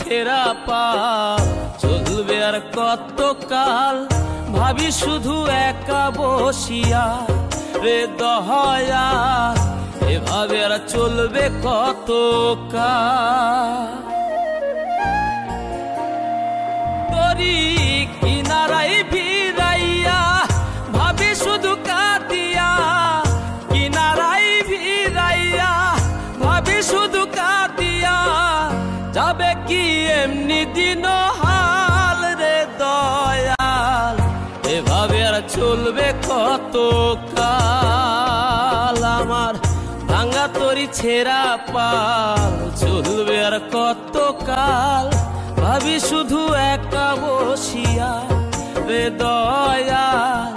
ছেঁড়া পাল চলবে আর কত কাল, ভাবি শুধু একা বসিয়া রে দয়াল, এভাবে আর চলবে কত কাল। তরি কিনারাই ভিড়াইয়া ভাবি শুধু কাঁদিয়া, কিনারাই ভিড়াইয়া ভাবি শুধু কাঁদিয়া, যাবে কি এমনি দিন হাল রে দয়াল, এভাবে আর চলবে কত কাল। আমার ভাঙা তরি ছেঁড়া পাল চলবে আর কত কাল, ভাবি শুধু একা বসিয়া রে দয়াল,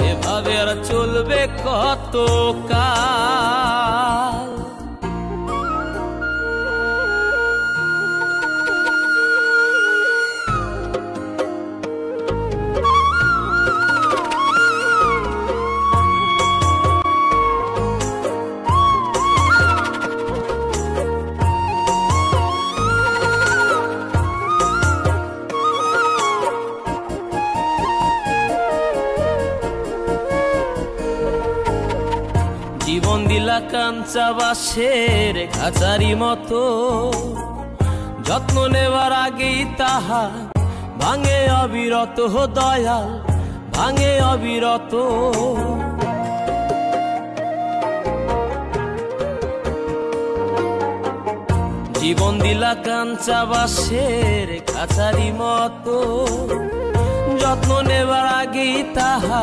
এভাবে আর চলবে কত কাল। জীবন দিলা কাঞ্চা বাঁশের খাঁচারি মতো, যত্ন নেবার আগেই তাহা ভাঙে অবিরত দয়াল, ভাঙে অবিরত। জীবন দিলা কাঞ্চা বাঁশের খাঁচারি মতো, যত্ন নেবার আগেই তাহা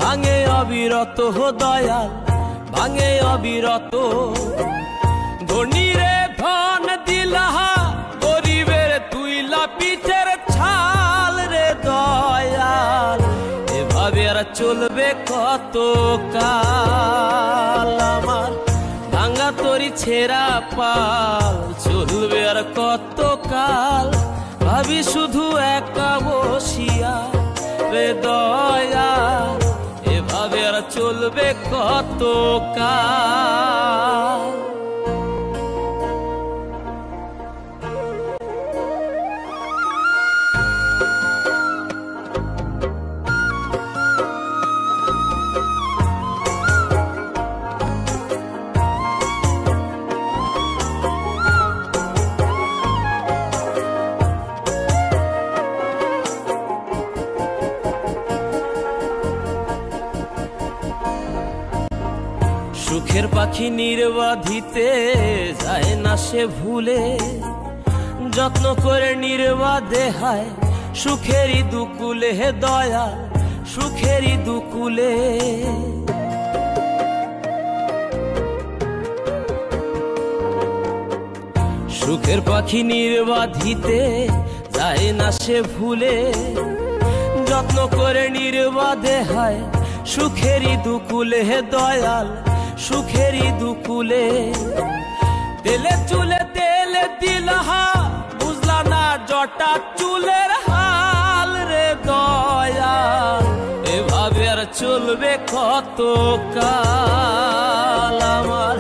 ভাঙে অবিরত দয়াল, ভাঙে অবিরত। ধনীরে ধন দিলা গরিবের তুইলা পিঠের ছাল রে দয়াল, এভাবে আর চলবে কত কাল। আমার ভাঙা তরি ছেঁড়া পাল চলবে আর কত কাল, ভাবি শুধু একা বসিয়া রে দয়াল, এভাবে আর চলবে কত কাল। সুখের পাখি নির্বাধিতে যায় না সে ভুলে, যত্ন করে নির্বাধে হায় সুখেরই দুকুলে হে দয়াল, সুখেরই দুকুলে। সুখের পাখি নির্বাধিতে যায় না সে ভুলে, যত্ন করে নির্বাধে হায় সুখেরই দুকুলে হে দয়াল, সুখেরই দুকুলে। তেলে চুলে তেলে দিলহা বুঝলা না জটা চুলের হাল রে দয়াল, এভাবে আর চলবে কত কাল। আমার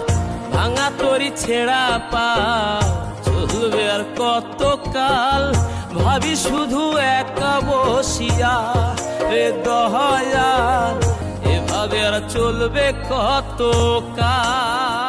ভাঙা তরি ছেঁড়া পাল চলবে আর কত কাল, ভাবি শুধু একা বসিয়া রে দয়াল, এভাবে আর চলবে কত কাল।